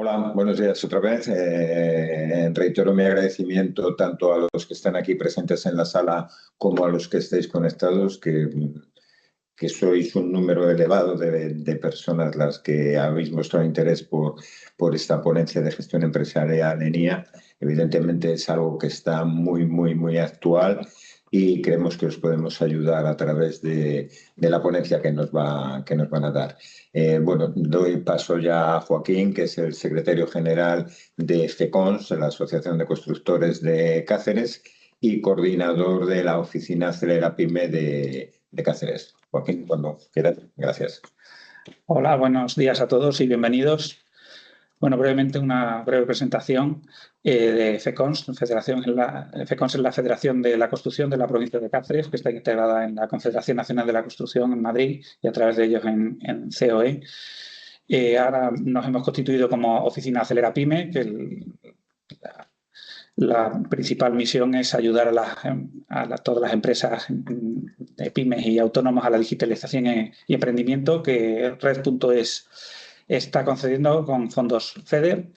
Hola, buenos días otra vez. Reitero mi agradecimiento tanto a los que están aquí presentes en la sala como a los que estáis conectados, que sois un número elevado de personas las que habéis mostrado interés por esta ponencia de gestión empresarial en IA. Evidentemente es algo que está muy, muy, muy actual y creemos que os podemos ayudar a través de la ponencia que nos van a dar. Bueno, doy paso ya a Joaquín, que es el secretario general de FECONS, la Asociación de Constructores de Cáceres, y coordinador de la oficina Acelera Pyme de Cáceres. Joaquín, cuando quieras, gracias. Hola, buenos días a todos y bienvenidos. Bueno, brevemente una breve presentación de FECONS. FECONS es la Federación de la Construcción de la provincia de Cáceres, que está integrada en la Confederación Nacional de la Construcción en Madrid y a través de ellos en COE. Ahora nos hemos constituido como oficina Acelera Pyme, que la principal misión es ayudar a todas las empresas de pymes y autónomos a la digitalización y emprendimiento que Red.es está concediendo con fondos FEDER.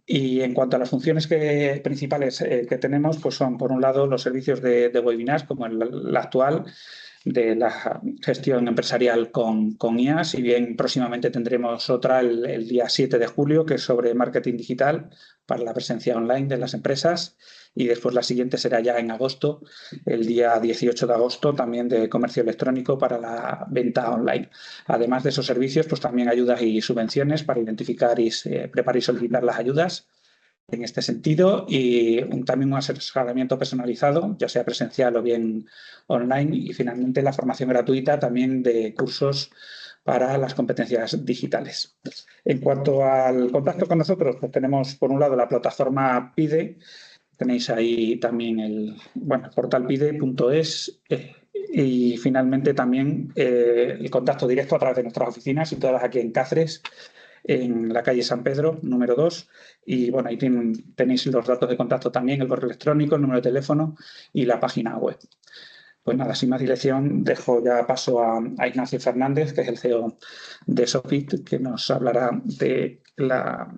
Y en cuanto a las funciones principales que tenemos, pues son, por un lado, los servicios de webinars, como el actual, de la gestión empresarial con IA, si bien próximamente tendremos otra el día 7 de julio, que es sobre marketing digital para la presencia online de las empresas, y después la siguiente será ya en agosto, el día 18 de agosto, también de comercio electrónico para la venta online. Además de esos servicios, pues también ayudas y subvenciones para identificar y preparar y solicitar las ayudas en este sentido, y también un asesoramiento personalizado, ya sea presencial o bien online, y finalmente la formación gratuita también de cursos para las competencias digitales. En cuanto al contacto con nosotros, pues tenemos por un lado la plataforma PIDE, tenéis ahí también el portal pide.es, y finalmente también el contacto directo a través de nuestras oficinas, situadas aquí en Cáceres, en la calle San Pedro, número 2, y bueno, ahí tenéis los datos de contacto también, el correo electrónico, el número de teléfono y la página web. Pues nada, sin más dilación, dejo ya paso a Ignacio Fernández, que es el CEO de Sofit, que nos hablará de la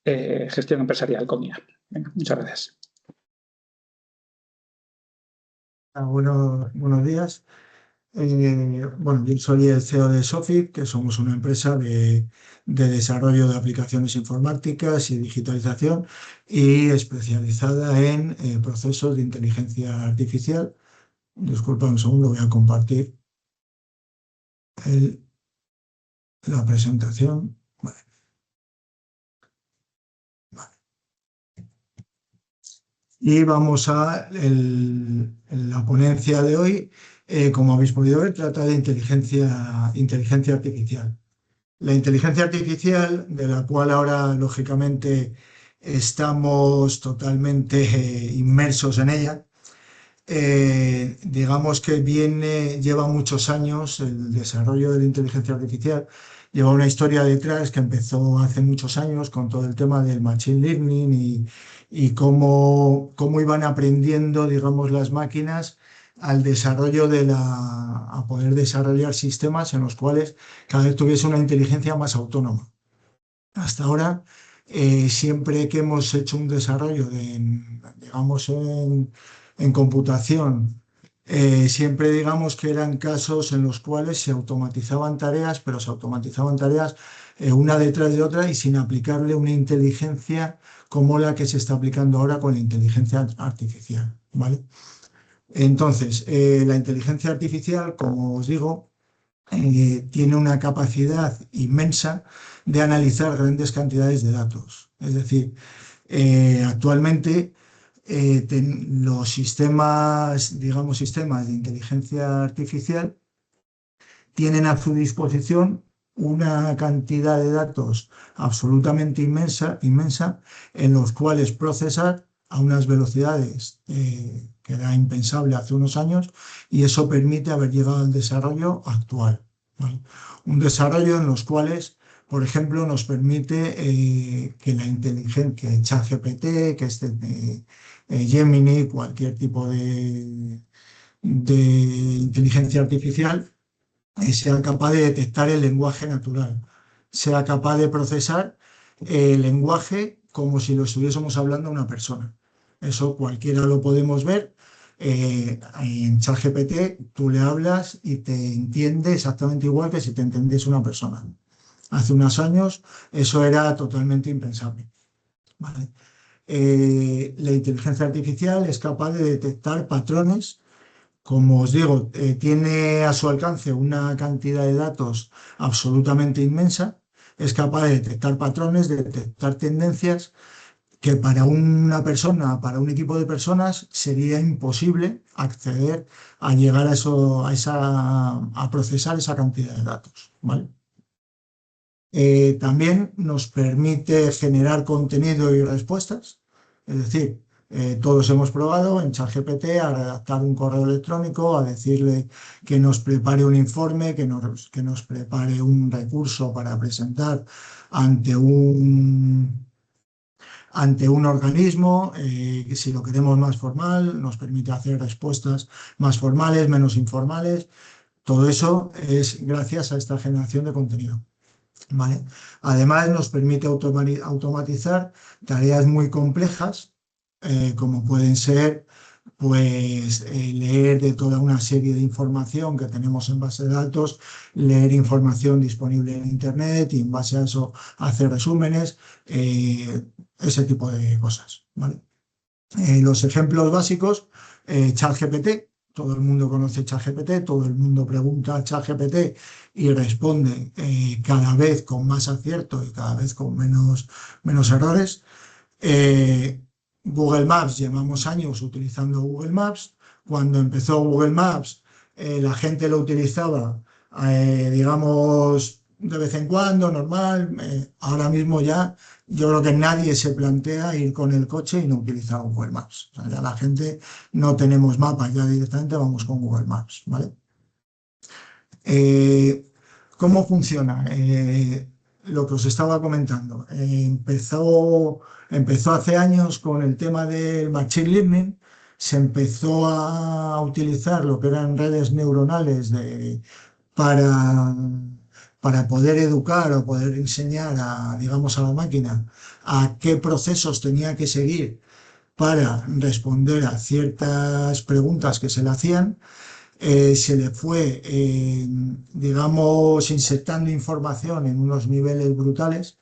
gestión empresarial con IA. Venga, muchas gracias. Buenos días. Yo soy el CEO de Sofit, que somos una empresa de desarrollo de aplicaciones informáticas y digitalización y especializada en procesos de inteligencia artificial. Disculpa un segundo, voy a compartir la presentación. Vale. Y vamos a la ponencia de hoy. Como habéis podido ver, trata de inteligencia artificial. La inteligencia artificial, de la cual ahora, lógicamente, estamos totalmente inmersos en ella, digamos que lleva muchos años el desarrollo de la inteligencia artificial. Lleva una historia detrás que empezó hace muchos años con todo el tema del machine learning y cómo iban aprendiendo, digamos, las máquinas al desarrollo a poder desarrollar sistemas en los cuales cada vez tuviese una inteligencia más autónoma. Hasta ahora, siempre que hemos hecho un desarrollo digamos, en computación, siempre digamos que eran casos en los cuales se automatizaban tareas, pero se automatizaban tareas una detrás de otra y sin aplicarle una inteligencia como la que se está aplicando ahora con la inteligencia artificial, ¿vale? Entonces, la inteligencia artificial, como os digo, tiene una capacidad inmensa de analizar grandes cantidades de datos. Es decir, actualmente los sistemas de inteligencia artificial tienen a su disposición una cantidad de datos absolutamente inmensa, en los cuales procesar a unas velocidades que era impensable hace unos años, y eso permite haber llegado al desarrollo actual, ¿vale? Un desarrollo en los cuales, por ejemplo, nos permite que la inteligencia, que ChatGPT, que Gemini, cualquier tipo de inteligencia artificial, sea capaz de detectar el lenguaje natural, sea capaz de procesar el lenguaje como si lo estuviésemos hablando a una persona. Eso cualquiera lo podemos ver. En ChatGPT tú le hablas y te entiende exactamente igual que si te entendiese una persona. Hace unos años eso era totalmente impensable, ¿vale? La inteligencia artificial es capaz de detectar patrones. Como os digo, tiene a su alcance una cantidad de datos absolutamente inmensa. Es capaz de detectar patrones, de detectar tendencias que para una persona, para un equipo de personas, sería imposible acceder a llegar a eso, a procesar esa cantidad de datos, ¿vale? También nos permite generar contenido y respuestas, es decir, todos hemos probado en ChatGPT a redactar un correo electrónico, a decirle que nos prepare un informe, que nos prepare un recurso para presentar ante ante un organismo, que si lo queremos más formal, nos permite hacer respuestas más formales, menos informales. Todo eso es gracias a esta generación de contenido, ¿vale? Además, nos permite automatizar tareas muy complejas, como pueden ser pues leer de toda una serie de información que tenemos en base de datos, leer información disponible en Internet y en base a eso hacer resúmenes, ese tipo de cosas, ¿vale? Los ejemplos básicos, ChatGPT, todo el mundo conoce ChatGPT, todo el mundo pregunta a ChatGPT y responde cada vez con más acierto y cada vez con menos errores. Google Maps, llevamos años utilizando Google Maps. Cuando empezó Google Maps, la gente lo utilizaba, digamos, de vez en cuando, normal. Ahora mismo ya yo creo que nadie se plantea ir con el coche y no utilizar Google Maps. O sea, ya la gente no tenemos mapas, ya directamente vamos con Google Maps, ¿vale? ¿Cómo funciona? Lo que os estaba comentando. Empezó hace años con el tema del Machine Learning, se empezó a utilizar lo que eran redes neuronales para, para poder educar o poder enseñar digamos, a la máquina a qué procesos tenía que seguir para responder a ciertas preguntas que se le hacían. Se le fue, digamos, insertando información en unos niveles brutales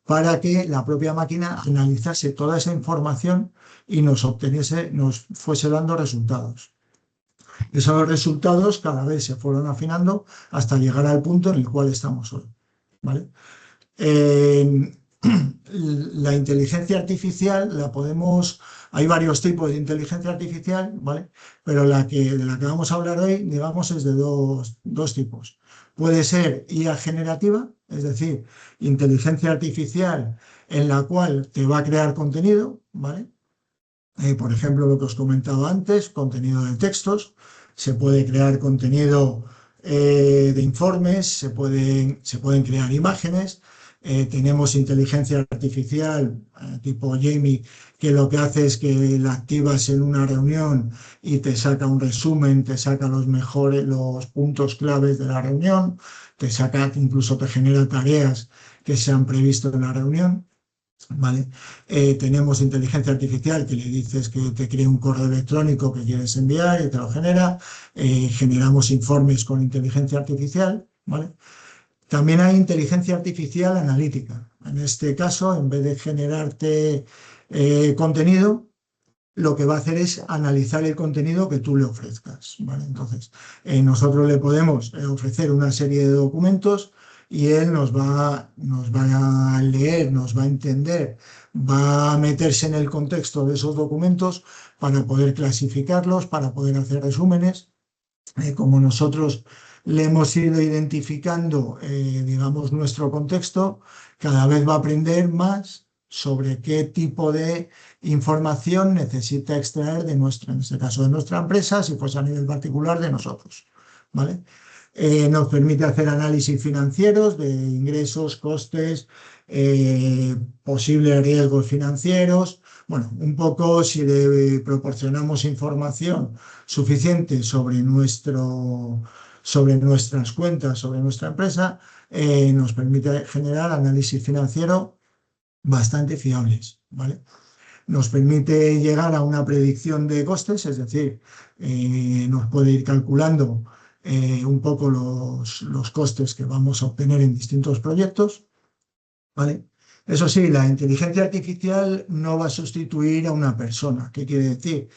para que la propia máquina analizase toda esa información y nos fuese dando resultados. Esos resultados cada vez se fueron afinando hasta llegar al punto en el cual estamos hoy, ¿vale? La inteligencia artificial hay varios tipos de inteligencia artificial, ¿vale? Pero de la que vamos a hablar hoy, digamos, es de dos tipos. Puede ser IA generativa, es decir, inteligencia artificial en la cual te va a crear contenido, ¿vale? Por ejemplo, lo que os comentaba antes, contenido de textos, se puede crear contenido de informes, se pueden crear imágenes. Tenemos inteligencia artificial tipo Jamie, que lo que hace es que la activas en una reunión y te saca un resumen, te saca los puntos claves de la reunión, incluso te genera tareas que se han previsto en la reunión, ¿vale? Tenemos inteligencia artificial que le dices que te cree un correo electrónico que quieres enviar y te lo genera. Generamos informes con inteligencia artificial, ¿vale? También hay inteligencia artificial analítica. En este caso, en vez de generarte contenido, lo que va a hacer es analizar el contenido que tú le ofrezcas, ¿vale? Entonces, nosotros le podemos ofrecer una serie de documentos y él nos va a leer, nos va a entender, va a meterse en el contexto de esos documentos para poder clasificarlos, para poder hacer resúmenes. Como nosotros le hemos ido identificando, digamos, nuestro contexto, cada vez va a aprender más sobre qué tipo de información necesita extraer en este caso de nuestra empresa, si fuese a nivel particular de nosotros, ¿vale? Nos permite hacer análisis financieros de ingresos, costes, posibles riesgos financieros. Bueno, un poco si le proporcionamos información suficiente sobre nuestras cuentas, sobre nuestra empresa, nos permite generar análisis financiero bastante fiables, ¿vale? Nos permite llegar a una predicción de costes, es decir, nos puede ir calculando un poco los costes que vamos a obtener en distintos proyectos, ¿vale? Eso sí, la inteligencia artificial no va a sustituir a una persona. ¿Qué quiere decir?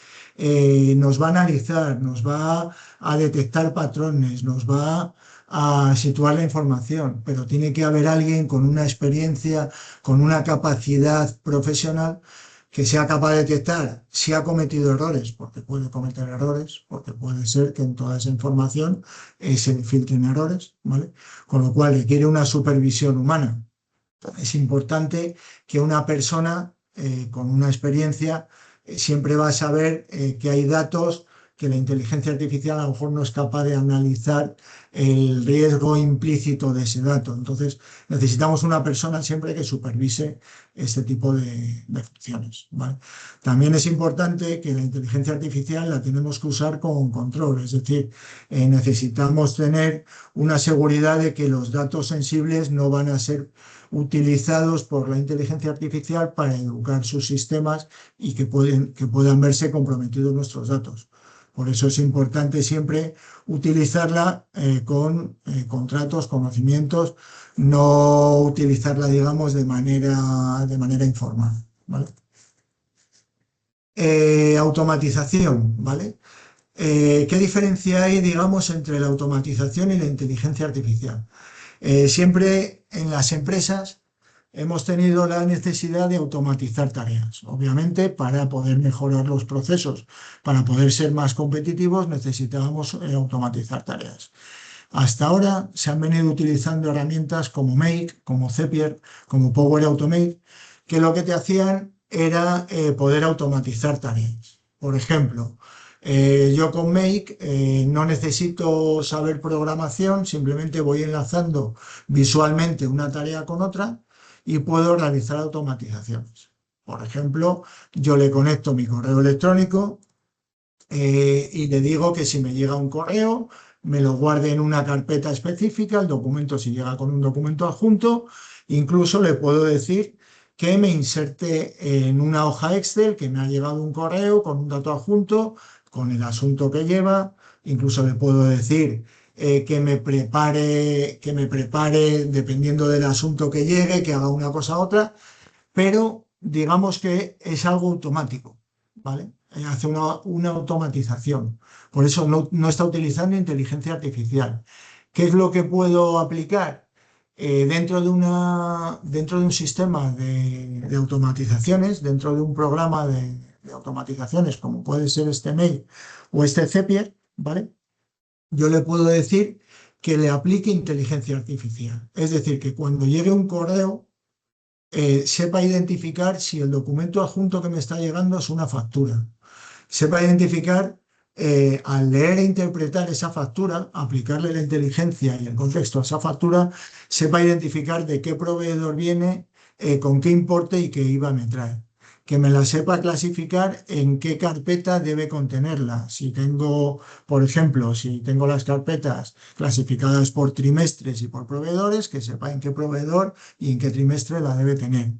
Nos va a analizar, nos va a detectar patrones, nos va a situar la información, pero tiene que haber alguien con una experiencia, con una capacidad profesional que sea capaz de detectar si ha cometido errores, porque puede cometer errores, porque puede ser que en toda esa información se filtren errores, ¿vale? Con lo cual requiere una supervisión humana. Es importante que una persona con una experiencia siempre va a saber que hay datos que la inteligencia artificial a lo mejor no es capaz de analizar el riesgo implícito de ese dato. Entonces, necesitamos una persona siempre que supervise este tipo de funciones, ¿vale? También es importante que la inteligencia artificial la tenemos que usar con control, es decir, necesitamos tener una seguridad de que los datos sensibles no van a ser utilizados por la inteligencia artificial para educar sus sistemas y que puedan verse comprometidos nuestros datos. Por eso es importante siempre utilizarla con contratos, conocimientos, no utilizarla, digamos, de manera informal, ¿vale? Automatización, ¿vale? ¿Qué diferencia hay, digamos, entre la automatización y la inteligencia artificial? Siempre en las empresas hemos tenido la necesidad de automatizar tareas. Obviamente, para poder mejorar los procesos, para poder ser más competitivos, necesitábamos automatizar tareas. Hasta ahora se han venido utilizando herramientas como Make, como Zapier, como Power Automate, que lo que te hacían era poder automatizar tareas. Por ejemplo, yo con Make no necesito saber programación, simplemente voy enlazando visualmente una tarea con otra y puedo realizar automatizaciones. Por ejemplo, yo le conecto mi correo electrónico y le digo que si me llega un correo, me lo guarde en una carpeta específica, el documento si llega con un documento adjunto, incluso le puedo decir que me inserte en una hoja Excel que me ha llegado un correo con un dato adjunto, con el asunto que lleva, incluso le puedo decir que me prepare, dependiendo del asunto que llegue, que haga una cosa u otra, pero digamos que es algo automático, ¿vale? Hace una automatización. Por eso no está utilizando inteligencia artificial. ¿Qué es lo que puedo aplicar? Dentro de un sistema de automatizaciones, dentro de un programa de automatizaciones, como puede ser este Mail o este Zapier, ¿vale? Yo le puedo decir que le aplique inteligencia artificial. Es decir, que cuando llegue un correo, sepa identificar si el documento adjunto que me está llegando es una factura. Sepa identificar, al leer e interpretar esa factura, aplicarle la inteligencia y el contexto a esa factura, sepa identificar de qué proveedor viene, con qué importe y qué IVA me trae. Que me la sepa clasificar en qué carpeta debe contenerla. Si tengo, por ejemplo, si tengo las carpetas clasificadas por trimestres y por proveedores, que sepa en qué proveedor y en qué trimestre la debe tener.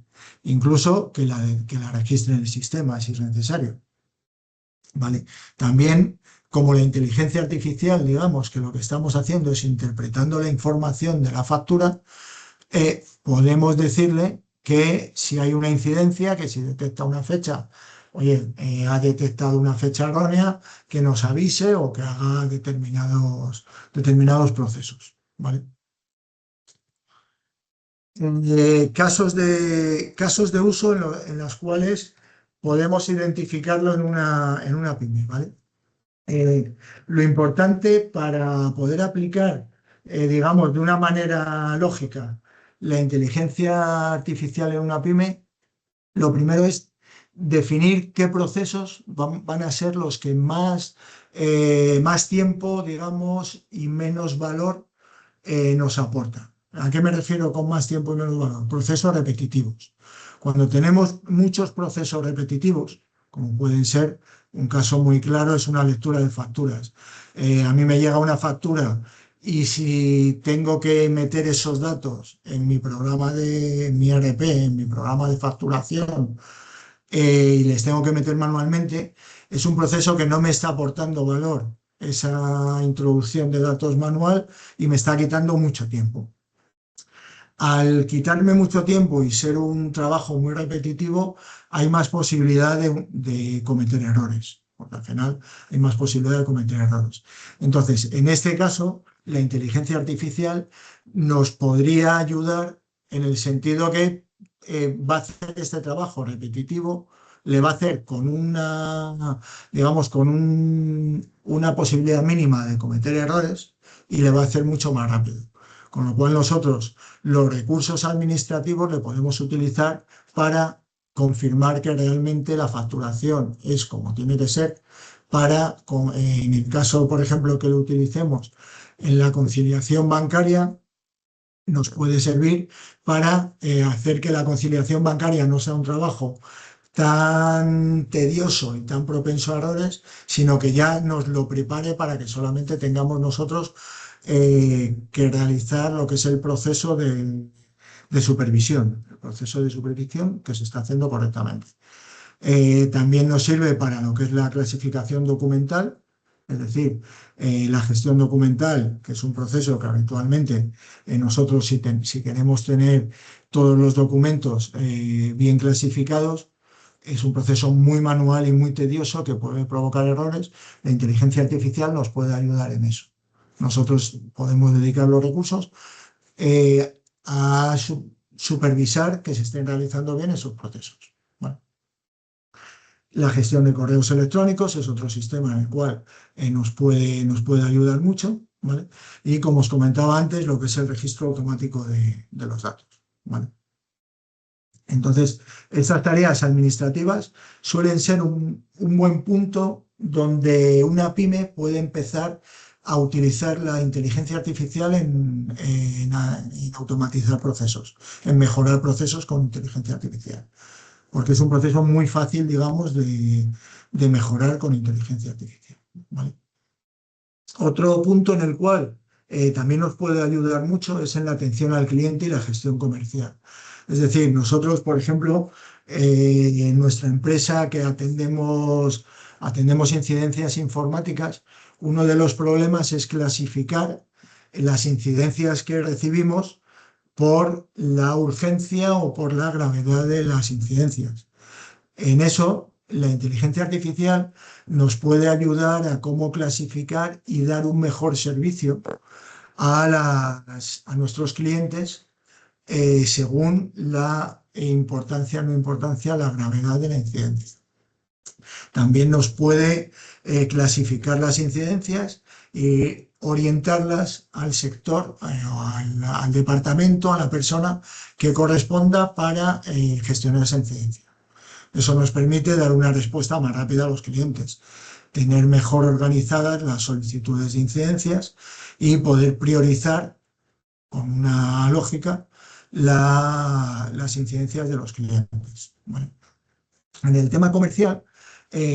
Incluso que la registre en el sistema si es necesario. ¿Vale? También, como la inteligencia artificial, digamos que lo que estamos haciendo es interpretando la información de la factura, podemos decirle que si hay una incidencia, que si detecta una fecha, oye, ha detectado una fecha errónea, que nos avise o que haga determinados procesos, ¿vale? Casos de uso en los cuales podemos identificarlo en una pyme, ¿vale? Lo importante para poder aplicar, digamos, de una manera lógica la inteligencia artificial en una pyme, lo primero es definir qué procesos van a ser los que más tiempo, digamos, y menos valor nos aportan. ¿A qué me refiero con más tiempo y menos valor? Procesos repetitivos. Cuando tenemos muchos procesos repetitivos, como pueden ser, un caso muy claro es una lectura de facturas. A mí me llega una factura y si tengo que meter esos datos en mi programa en mi ERP, en mi programa de facturación, y les tengo que meter manualmente, es un proceso que no me está aportando valor esa introducción de datos manual y me está quitando mucho tiempo. Al quitarme mucho tiempo y ser un trabajo muy repetitivo, hay más posibilidad de cometer errores, porque al final hay más posibilidad de cometer errores. Entonces, en este caso, la inteligencia artificial nos podría ayudar en el sentido que va a hacer este trabajo repetitivo, le va a hacer con digamos, con una posibilidad mínima de cometer errores y le va a hacer mucho más rápido. Con lo cual nosotros los recursos administrativos le podemos utilizar para confirmar que realmente la facturación es como tiene que ser, en el caso, por ejemplo, que lo utilicemos en la conciliación bancaria, nos puede servir para hacer que la conciliación bancaria no sea un trabajo tan tedioso y tan propenso a errores, sino que ya nos lo prepare para que solamente tengamos nosotros que realizar lo que es el proceso de supervisión, el proceso de supervisión que se está haciendo correctamente. También nos sirve para lo que es la clasificación documental, es decir, la gestión documental, que es un proceso que habitualmente nosotros si queremos tener todos los documentos bien clasificados, es un proceso muy manual y muy tedioso que puede provocar errores. La inteligencia artificial nos puede ayudar en eso. Nosotros podemos dedicar los recursos a supervisar que se estén realizando bien esos procesos. Bueno. La gestión de correos electrónicos es otro sistema en el cual nos puede ayudar mucho, ¿vale? Y como os comentaba antes, lo que es el registro automático de los datos, ¿vale? Entonces, estas tareas administrativas suelen ser un buen punto donde una pyme puede empezar a utilizar la inteligencia artificial en automatizar procesos, en mejorar procesos con inteligencia artificial. Porque es un proceso muy fácil, digamos, de mejorar con inteligencia artificial, ¿vale? Otro punto en el cual también nos puede ayudar mucho es en la atención al cliente y la gestión comercial. Es decir, nosotros, por ejemplo, en nuestra empresa que atendemos incidencias informáticas, uno de los problemas es clasificar las incidencias que recibimos por la urgencia o por la gravedad de las incidencias. En eso, la inteligencia artificial nos puede ayudar a cómo clasificar y dar un mejor servicio a nuestros clientes según la importancia o no importancia, la gravedad de la incidencia. También nos puede clasificar las incidencias y orientarlas al sector, al departamento, a la persona que corresponda para gestionar esa incidencia. Eso nos permite dar una respuesta más rápida a los clientes, tener mejor organizadas las solicitudes de incidencias y poder priorizar con una lógica las incidencias de los clientes. Bueno, en el tema comercial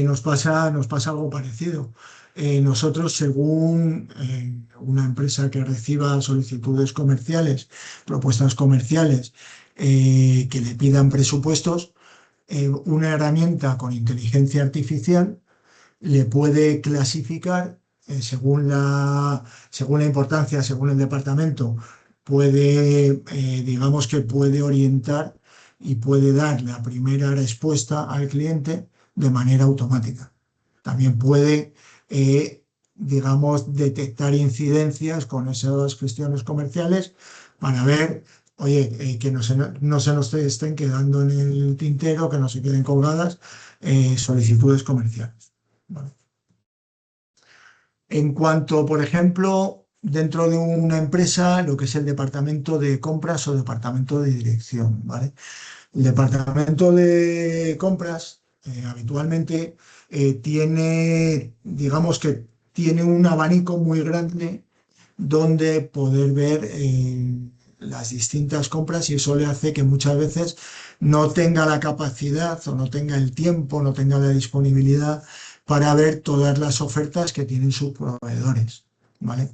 nos pasa algo parecido. Nosotros, según una empresa que reciba solicitudes comerciales, propuestas comerciales que le pidan presupuestos, una herramienta con inteligencia artificial le puede clasificar según la importancia, según el departamento, digamos que puede orientar y puede dar la primera respuesta al cliente de manera automática. También puede, digamos, detectar incidencias con esas cuestiones comerciales para ver, oye, que no se nos estén quedando en el tintero, que no se queden colgadas solicitudes comerciales. ¿Vale? En cuanto, por ejemplo, dentro de una empresa, lo que es el departamento de compras o departamento de dirección, ¿vale? El departamento de compras habitualmente tiene, digamos que tiene un abanico muy grande donde poder ver las distintas compras y eso le hace que muchas veces no tenga la capacidad o no tenga el tiempo, no tenga la disponibilidad para ver todas las ofertas que tienen sus proveedores, ¿vale?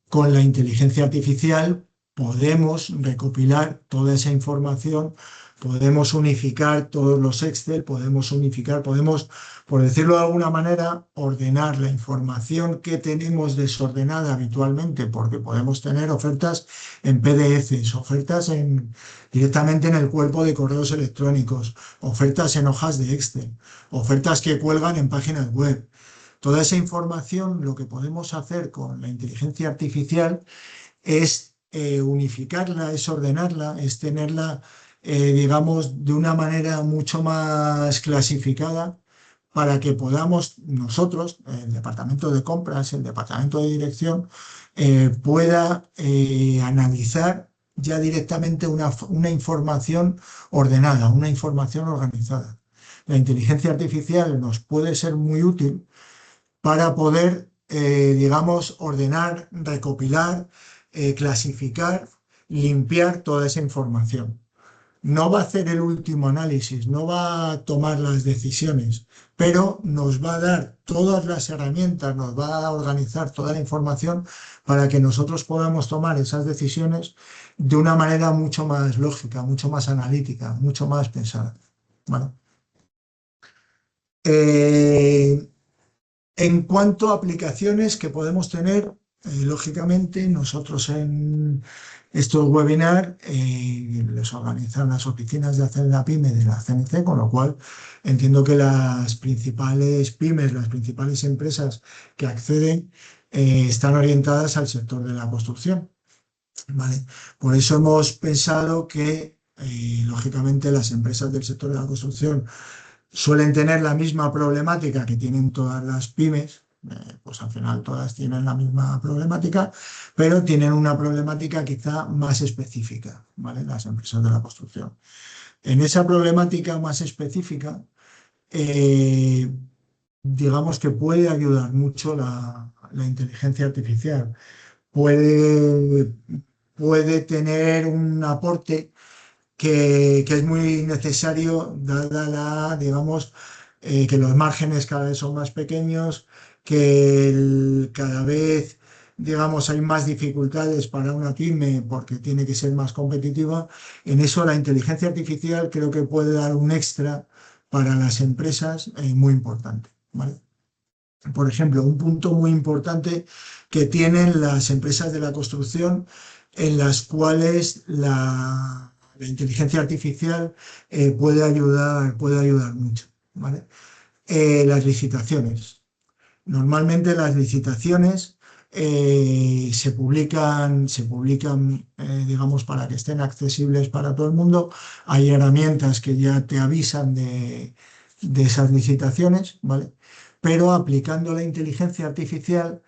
con la inteligencia artificial podemos recopilar toda esa información, podemos unificar todos los Excel, podemos, por decirlo de alguna manera, ordenar la información que tenemos desordenada habitualmente, porque podemos tener ofertas en PDFs, ofertas directamente en el cuerpo de correos electrónicos, ofertas en hojas de Excel, ofertas que cuelgan en páginas web. Toda esa información, lo que podemos hacer con la inteligencia artificial es unificarla, es ordenarla, es tenerla, digamos, de una manera mucho más clasificada para que podamos nosotros, el departamento de compras, el departamento de dirección, pueda analizar ya directamente una información ordenada, una información organizada. La inteligencia artificial nos puede ser muy útil para poder, digamos, ordenar, recopilar, clasificar, limpiar toda esa información. No va a hacer el último análisis, no va a tomar las decisiones, pero nos va a dar todas las herramientas, nos va a organizar toda la información para que nosotros podamos tomar esas decisiones de una manera mucho más lógica, mucho más analítica, mucho más pensada. Bueno. En cuanto a aplicaciones que podemos tener, lógicamente nosotros en estos webinars les organizan las oficinas de Hacienda PYME de la CNC, con lo cual entiendo que las principales pymes, las principales empresas que acceden están orientadas al sector de la construcción, ¿vale? Por eso hemos pensado que, lógicamente, las empresas del sector de la construcción suelen tener la misma problemática que tienen todas las pymes, pues al final todas tienen la misma problemática, pero tienen una problemática quizá más específica, ¿vale? Las empresas de la construcción. En esa problemática más específica, digamos que puede ayudar mucho la inteligencia artificial. Puede tener un aporte que es muy necesario, dada digamos, que los márgenes cada vez son más pequeños, que cada vez, digamos, hay más dificultades para una pyme porque tiene que ser más competitiva. En eso la inteligencia artificial creo que puede dar un extra para las empresas muy importante, ¿vale? Por ejemplo, un punto muy importante que tienen las empresas de la construcción, en las cuales la inteligencia artificial puede ayudar mucho, ¿vale? Las licitaciones. Normalmente las licitaciones se publican, digamos, para que estén accesibles para todo el mundo. Hay herramientas que ya te avisan de esas licitaciones, ¿vale? Pero aplicando la inteligencia artificial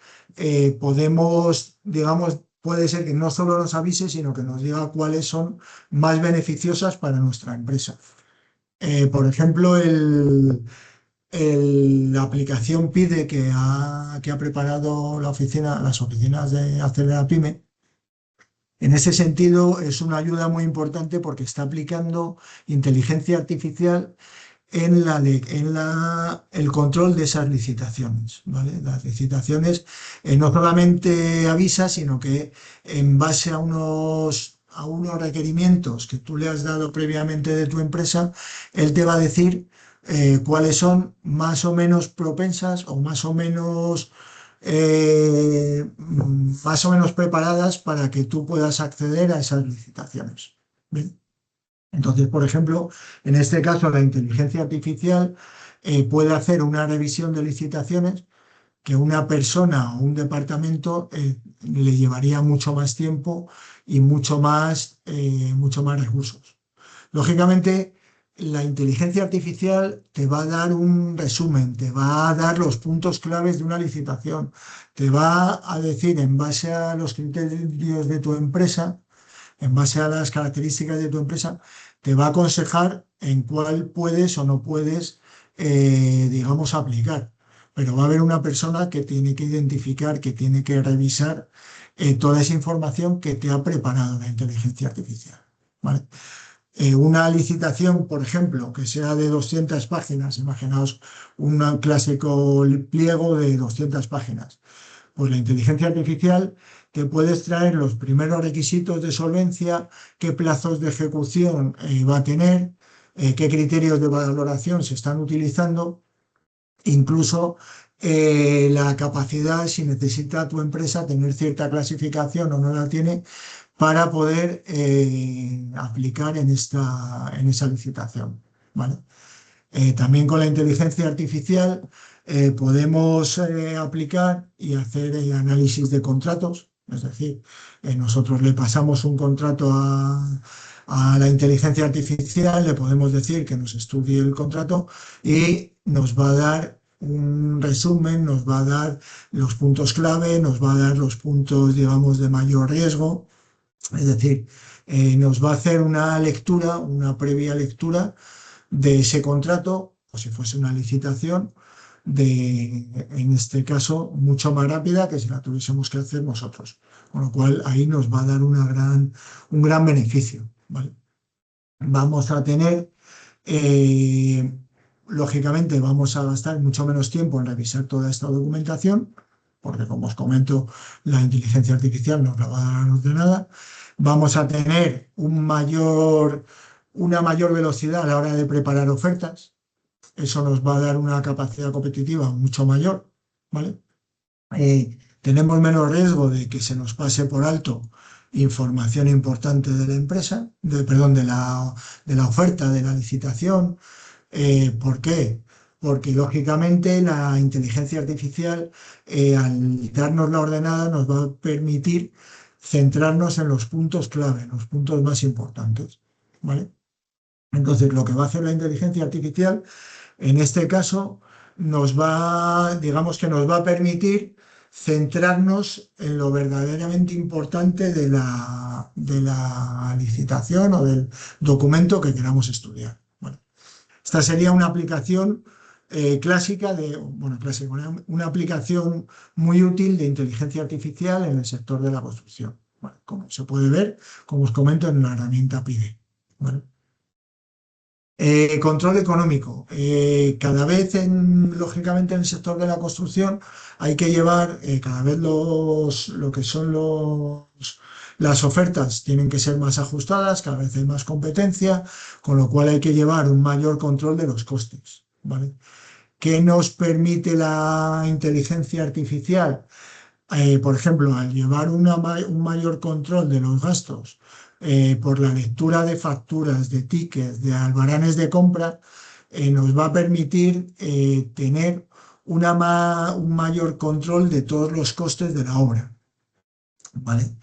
podemos, digamos, puede ser que no solo nos avise, sino que nos diga cuáles son más beneficiosas para nuestra empresa. Por ejemplo, la aplicación PIDE que ha preparado las oficinas de Acelera Pyme, en ese sentido es una ayuda muy importante porque está aplicando inteligencia artificial en el control de esas licitaciones, ¿vale? Las licitaciones no solamente avisa, sino que en base a unos requerimientos que tú le has dado previamente de tu empresa, él te va a decir cuáles son más o menos propensas o más o menos preparadas para que tú puedas acceder a esas licitaciones. ¿Bien? Entonces, por ejemplo, en este caso la inteligencia artificial puede hacer una revisión de licitaciones que una persona o un departamento le llevaría mucho más tiempo y mucho más recursos. Lógicamente, la inteligencia artificial te va a dar un resumen, te va a dar los puntos claves de una licitación, te va a decir en base a los criterios de tu empresa, en base a las características de tu empresa, te va a aconsejar en cuál puedes o no puedes, digamos, aplicar. Pero va a haber una persona que tiene que identificar, que tiene que revisar toda esa información que te ha preparado la inteligencia artificial, ¿vale? Una licitación, por ejemplo, que sea de 200 páginas, imaginaos un clásico pliego de 200 páginas. Pues la inteligencia artificial te puede extraer los primeros requisitos de solvencia, qué plazos de ejecución va a tener, qué criterios de valoración se están utilizando, incluso la capacidad, si necesita tu empresa tener cierta clasificación o no la tiene, para poder aplicar en esa licitación, ¿vale? También con la inteligencia artificial podemos aplicar y hacer análisis de contratos, es decir, nosotros le pasamos un contrato a la inteligencia artificial, le podemos decir que nos estudie el contrato y nos va a dar un resumen, nos va a dar los puntos clave, nos va a dar los puntos, digamos, de mayor riesgo, es decir, nos va a hacer una lectura, una previa lectura de ese contrato, o si fuese una licitación, en este caso, mucho más rápida que si la tuviésemos que hacer nosotros. Con lo cual, ahí nos va a dar un gran beneficio, ¿vale? Vamos a tener, lógicamente, vamos a gastar mucho menos tiempo en revisar toda esta documentación, porque, como os comento, la inteligencia artificial nos la va a dar ordenada. Vamos a tener una mayor velocidad a la hora de preparar ofertas. Eso nos va a dar una capacidad competitiva mucho mayor, ¿vale? Tenemos menos riesgo de que se nos pase por alto información importante de la empresa, de la oferta, de la licitación. ¿Por qué? Porque lógicamente la inteligencia artificial, al darnos la ordenada, nos va a permitir centrarnos en los puntos clave, en los puntos más importantes, ¿vale? Entonces, lo que va a hacer la inteligencia artificial, en este caso, digamos que nos va a permitir centrarnos en lo verdaderamente importante de la licitación o del documento que queramos estudiar. Bueno, esta sería una aplicación clásica, una aplicación muy útil de inteligencia artificial en el sector de la construcción. Bueno, como se puede ver, como os comento, en la herramienta PIDE. ¿Vale? Control económico. Cada vez, lógicamente, en el sector de la construcción hay que llevar cada vez lo que son las ofertas tienen que ser más ajustadas, cada vez hay más competencia, con lo cual hay que llevar un mayor control de los costes, ¿vale? ¿Qué nos permite la inteligencia artificial? Por ejemplo, al llevar un mayor control de los gastos por la lectura de facturas, de tickets, de albaranes de compra, nos va a permitir tener un mayor control de todos los costes de la obra, ¿vale?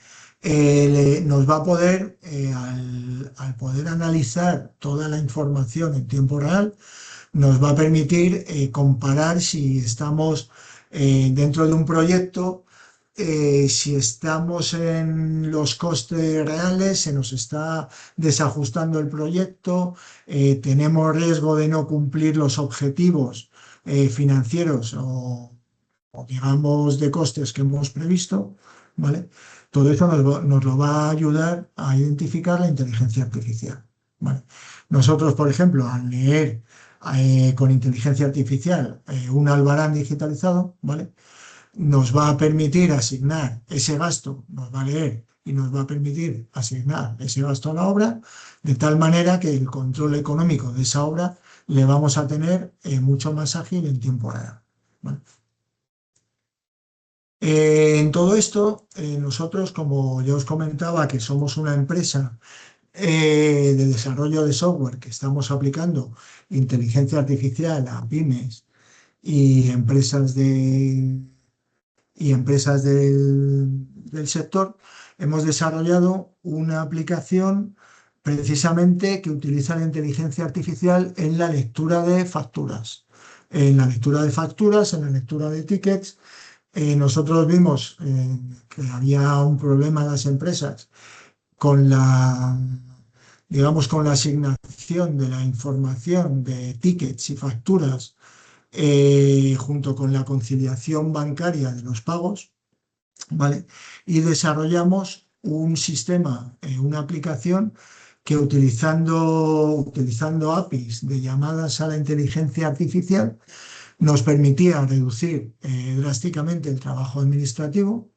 Nos va a poder, al poder analizar toda la información en tiempo real, nos va a permitir comparar si estamos dentro de un proyecto, si estamos en los costes reales, se nos está desajustando el proyecto, tenemos riesgo de no cumplir los objetivos financieros o digamos de costes que hemos previsto, ¿vale? Todo eso nos lo va a ayudar a identificar la inteligencia artificial, ¿vale? Nosotros, por ejemplo, al leer con inteligencia artificial un albarán digitalizado, ¿vale?, nos va a permitir asignar ese gasto, nos va a leer y nos va a permitir asignar ese gasto a la obra, de tal manera que el control económico de esa obra le vamos a tener mucho más ágil en tiempo real, ¿vale? En todo esto, nosotros, como ya os comentaba, que somos una empresa de desarrollo de software que estamos aplicando inteligencia artificial a pymes y empresas del sector, hemos desarrollado una aplicación precisamente que utiliza la inteligencia artificial en la lectura de facturas. En la lectura de tickets, nosotros vimos que había un problema en las empresas con con la asignación de la información de tickets y facturas junto con la conciliación bancaria de los pagos, ¿vale? Y desarrollamos un sistema, una aplicación que utilizando APIs de llamadas a la inteligencia artificial, nos permitía reducir drásticamente el trabajo administrativo,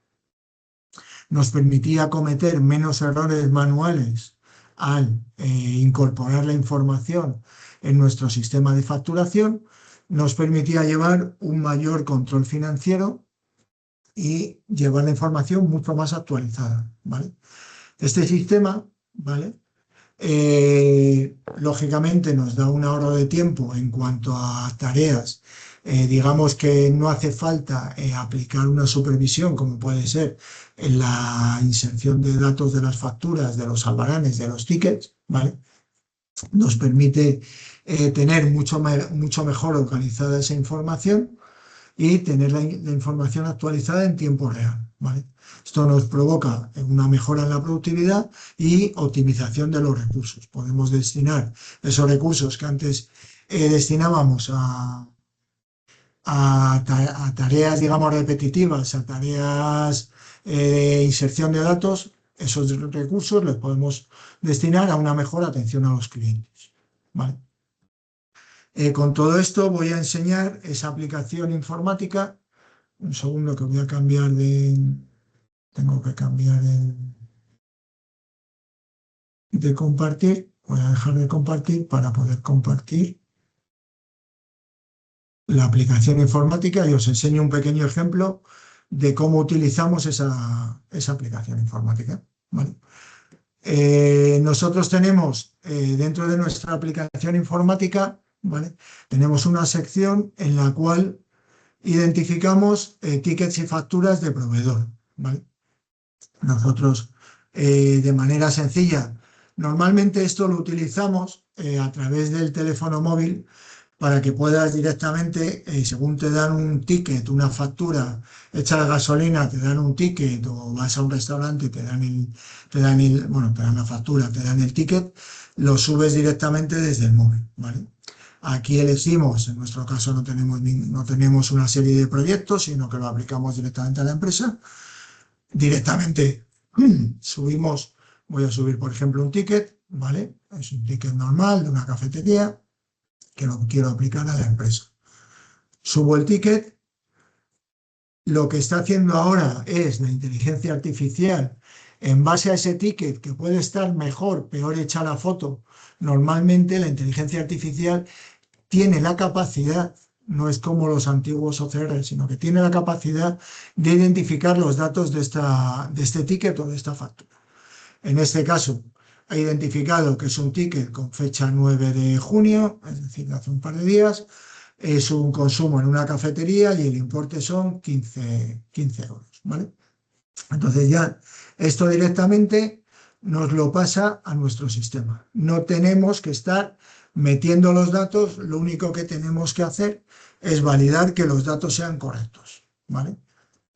nos permitía cometer menos errores manuales al incorporar la información en nuestro sistema de facturación, nos permitía llevar un mayor control financiero y llevar la información mucho más actualizada, ¿vale? Este sistema, ¿vale? Lógicamente nos da un ahorro de tiempo en cuanto a tareas. Digamos que no hace falta aplicar una supervisión como puede ser en la inserción de datos de las facturas, de los albaranes, de los tickets, ¿vale? Nos permite tener mucho mejor organizada esa información y tener la información actualizada en tiempo real, ¿vale? Esto nos provoca una mejora en la productividad y optimización de los recursos. Podemos destinar esos recursos que antes destinábamos a tareas, digamos, repetitivas, a tareas de inserción de datos. Esos recursos los podemos destinar a una mejor atención a los clientes, ¿vale? Con todo esto voy a enseñar esa aplicación informática. Un segundo que voy a cambiar de... Tengo que cambiar de compartir. Voy a dejar de compartir para poder compartir la aplicación informática y os enseño un pequeño ejemplo de cómo utilizamos esa aplicación informática, ¿vale? Nosotros tenemos dentro de nuestra aplicación informática, ¿vale? Tenemos una sección en la cual identificamos tickets y facturas de proveedor, ¿vale? Nosotros, de manera sencilla, normalmente esto lo utilizamos a través del teléfono móvil para que puedas directamente, según te dan un ticket, una factura hecha de gasolina, te dan un ticket, o vas a un restaurante y te dan la factura, te dan el ticket, lo subes directamente desde el móvil, ¿vale? Aquí elegimos, en nuestro caso no tenemos una serie de proyectos, sino que lo aplicamos directamente a la empresa. Directamente subimos, voy a subir por ejemplo un ticket, ¿vale? Es un ticket normal de una cafetería que lo quiero aplicar a la empresa. Subo el ticket. Lo que está haciendo ahora es la inteligencia artificial en base a ese ticket, que puede estar mejor, peor hecha la foto. Normalmente la inteligencia artificial tiene la capacidad, no es como los antiguos OCR, sino que tiene la capacidad de identificar los datos de este ticket o de esta factura. En este caso, ha identificado que es un ticket con fecha 9 de junio, es decir, de hace un par de días, es un consumo en una cafetería y el importe son 15 euros, ¿vale? Entonces ya esto directamente nos lo pasa a nuestro sistema. No tenemos que estar metiendo los datos, lo único que tenemos que hacer es validar que los datos sean correctos, ¿vale?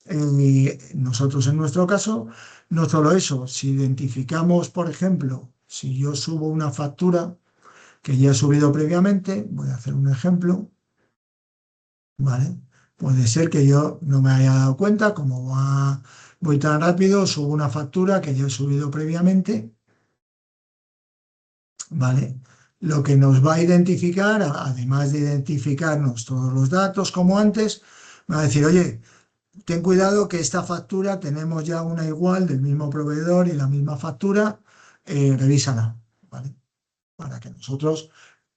Y nosotros en nuestro caso, no solo eso, si identificamos, por ejemplo, si yo subo una factura que ya he subido previamente, voy a hacer un ejemplo, ¿vale? Puede ser que yo no me haya dado cuenta, como voy tan rápido, subo una factura que ya he subido previamente, ¿vale? Lo que nos va a identificar, además de identificarnos todos los datos como antes, me va a decir, oye, ten cuidado que esta factura tenemos ya una igual del mismo proveedor y la misma factura, revísala, ¿vale? Para que nosotros,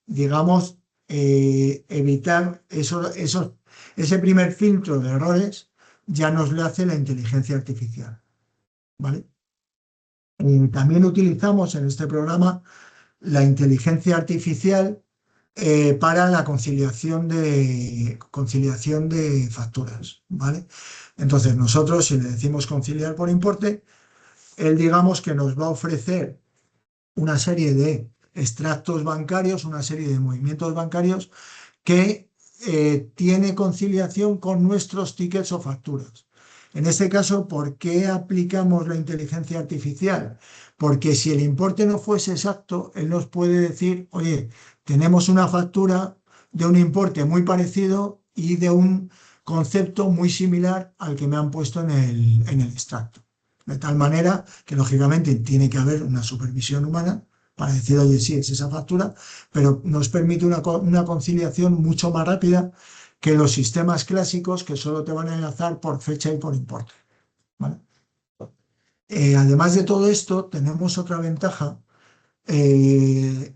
digamos, evitar ese primer filtro de errores, ya nos lo hace la inteligencia artificial, ¿vale? También utilizamos en este programa la inteligencia artificial para la conciliación de facturas, ¿vale? Entonces nosotros, si le decimos conciliar por importe, él digamos que nos va a ofrecer una serie de extractos bancarios, una serie de movimientos bancarios que tiene conciliación con nuestros tickets o facturas. En este caso, ¿por qué aplicamos la inteligencia artificial? Porque si el importe no fuese exacto, él nos puede decir, oye, tenemos una factura de un importe muy parecido y de un concepto muy similar al que me han puesto en el extracto. De tal manera que, lógicamente, tiene que haber una supervisión humana para decir, oye, sí, es esa factura, pero nos permite una conciliación mucho más rápida que los sistemas clásicos que solo te van a enlazar por fecha y por importe, ¿vale? Además de todo esto, tenemos otra ventaja, que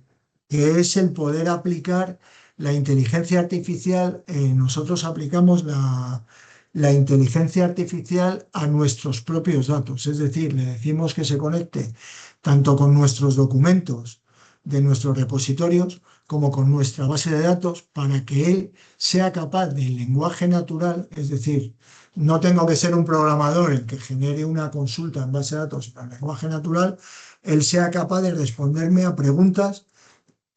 es el poder aplicar la inteligencia artificial. Nosotros aplicamos la inteligencia artificial a nuestros propios datos, es decir, le decimos que se conecte tanto con nuestros documentos de nuestros repositorios como con nuestra base de datos para que él sea capaz del lenguaje natural, es decir, no tengo que ser un programador el que genere una consulta en base de datos para el lenguaje natural, él sea capaz de responderme a preguntas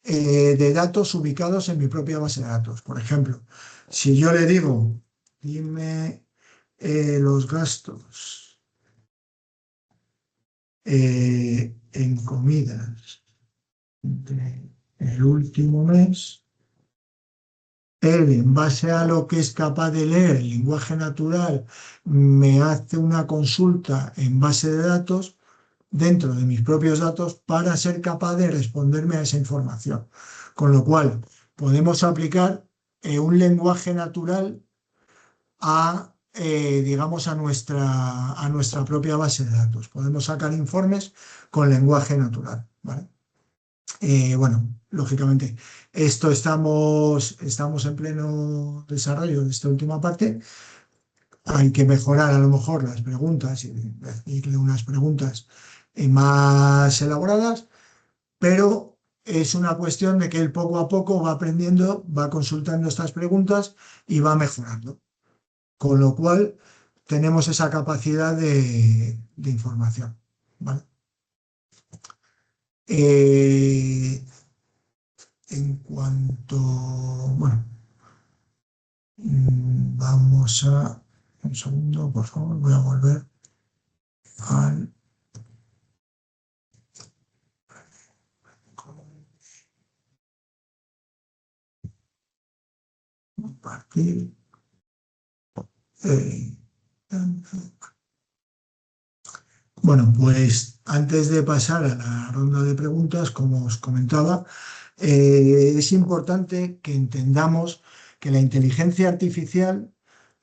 de datos ubicados en mi propia base de datos. Por ejemplo, si yo le digo, dime los gastos en comidas del último mes, él, en base a lo que es capaz de leer el lenguaje natural, me hace una consulta en base de datos dentro de mis propios datos para ser capaz de responderme a esa información. Con lo cual, podemos aplicar un lenguaje natural digamos, a nuestra propia base de datos. Podemos sacar informes con lenguaje natural, ¿vale? Bueno, lógicamente, estamos en pleno desarrollo de esta última parte. Hay que mejorar a lo mejor las preguntas y decirle unas preguntas más elaboradas, pero es una cuestión de que él poco a poco va aprendiendo, va consultando estas preguntas y va mejorando. Con lo cual, tenemos esa capacidad de información, ¿vale? En cuanto, bueno, vamos a, un segundo, por favor, voy a volver al compartir. Bueno, pues antes de pasar a la ronda de preguntas, como os comentaba, es importante que entendamos que la inteligencia artificial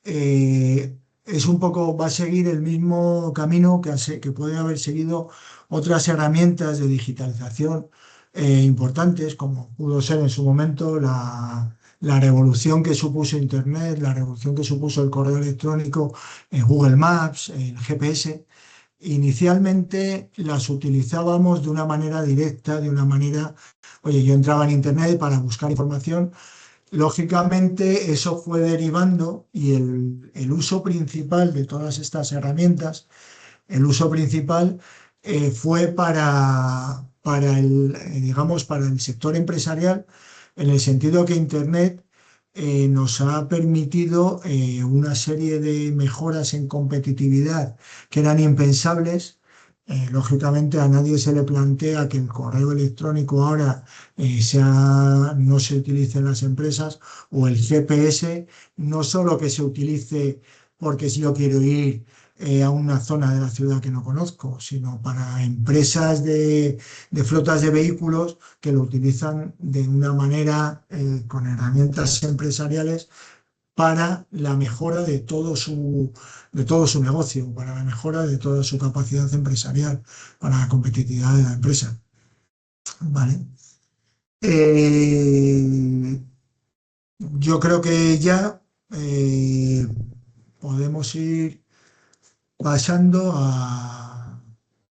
va a seguir el mismo camino que puede haber seguido otras herramientas de digitalización importantes, como pudo ser en su momento la revolución que supuso Internet, la revolución que supuso el correo electrónico, Google Maps, el GPS. Inicialmente las utilizábamos de una manera directa, oye, yo entraba en Internet para buscar información. Lógicamente eso fue derivando y el uso principal de todas estas herramientas, el uso principal fue digamos, para el sector empresarial, en el sentido que Internet nos ha permitido una serie de mejoras en competitividad que eran impensables. Lógicamente a nadie se le plantea que el correo electrónico ahora no se utilice en las empresas, o el GPS no solo que se utilice porque si yo quiero ir a una zona de la ciudad que no conozco, sino para empresas de flotas de vehículos que lo utilizan de una manera con herramientas empresariales para la mejora de todo su negocio, para la mejora de toda su capacidad empresarial, para la competitividad de la empresa. ¿Vale? Yo creo que ya podemos ir pasando a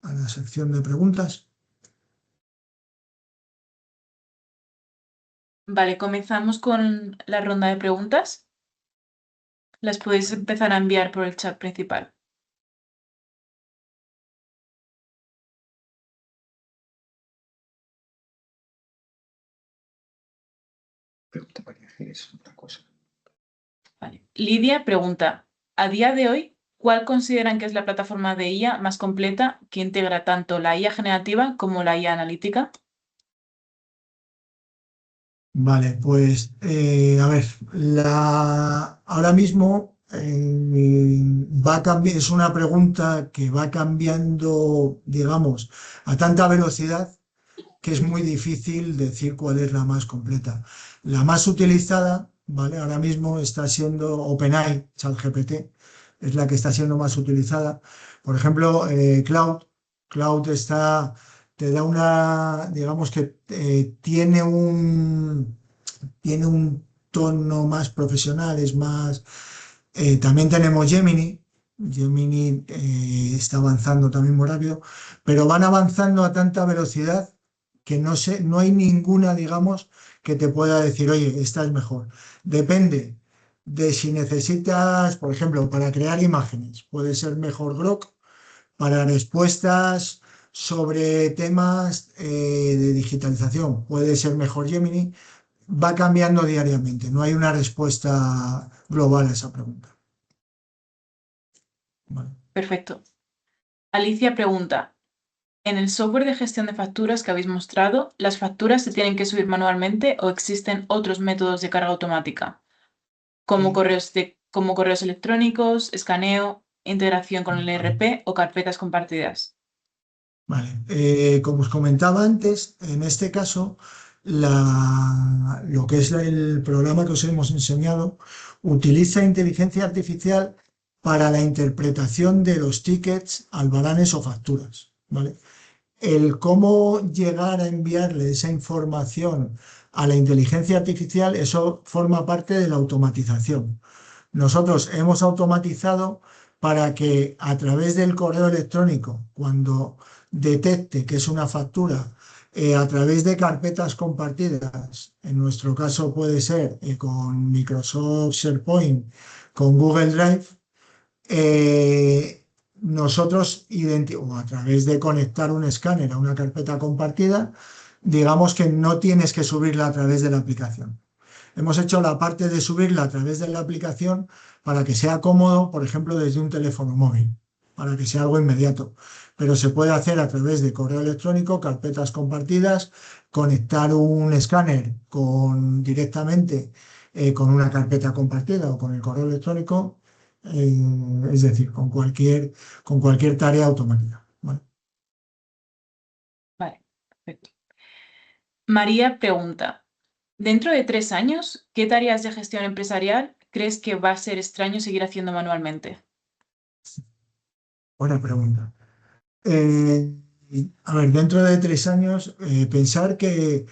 la sección de preguntas. Vale, comenzamos con la ronda de preguntas. Las podéis empezar a enviar por el chat principal. Pregunta María Ángeles, una cosa. Vale. Lidia pregunta, a día de hoy, ¿cuál consideran que es la plataforma de IA más completa que integra tanto la IA generativa como la IA analítica? Vale, pues a ver, ahora mismo va a cambiar, es una pregunta que va cambiando, digamos, a tanta velocidad que es muy difícil decir cuál es la más completa. La más utilizada, ¿vale? Ahora mismo está siendo OpenAI, ChatGPT, es la que está siendo más utilizada. Por ejemplo, Cloud te da digamos que tiene un tono más profesional, es más. También tenemos Gemini. Gemini está avanzando también muy rápido, pero van avanzando a tanta velocidad que no hay ninguna, digamos, que te pueda decir, oye, esta es mejor. Depende de si necesitas, por ejemplo, para crear imágenes, puede ser mejor Grok, para respuestas sobre temas de digitalización, puede ser mejor Gemini. Va cambiando diariamente, no hay una respuesta global a esa pregunta. Vale. Perfecto. Alicia pregunta, en el software de gestión de facturas que habéis mostrado, ¿las facturas se tienen que subir manualmente o existen otros métodos de carga automática? Como correos electrónicos, escaneo, integración con el ERP o carpetas compartidas. Vale. Como os comentaba antes, en este caso, lo que es el programa que os hemos enseñado utiliza inteligencia artificial para la interpretación de los tickets, albaranes o facturas, ¿vale? El cómo llegar a enviarle esa información a la inteligencia artificial, eso forma parte de la automatización. Nosotros hemos automatizado para que a través del correo electrónico, cuando detecte que es una factura, a través de carpetas compartidas, en nuestro caso puede ser con Microsoft SharePoint, con Google Drive, nosotros, o a través de conectar un escáner a una carpeta compartida, digamos que no tienes que subirla a través de la aplicación. Hemos hecho la parte de subirla a través de la aplicación para que sea cómodo, por ejemplo, desde un teléfono móvil, para que sea algo inmediato. Pero se puede hacer a través de correo electrónico, carpetas compartidas, conectar un escáner directamente con una carpeta compartida o con el correo electrónico, es decir, con cualquier tarea automática. ¿Vale? Vale, perfecto. María pregunta, dentro de 3 años, ¿qué tareas de gestión empresarial crees que va a ser extraño seguir haciendo manualmente? Buena pregunta. A ver, dentro de 3 años, pensar que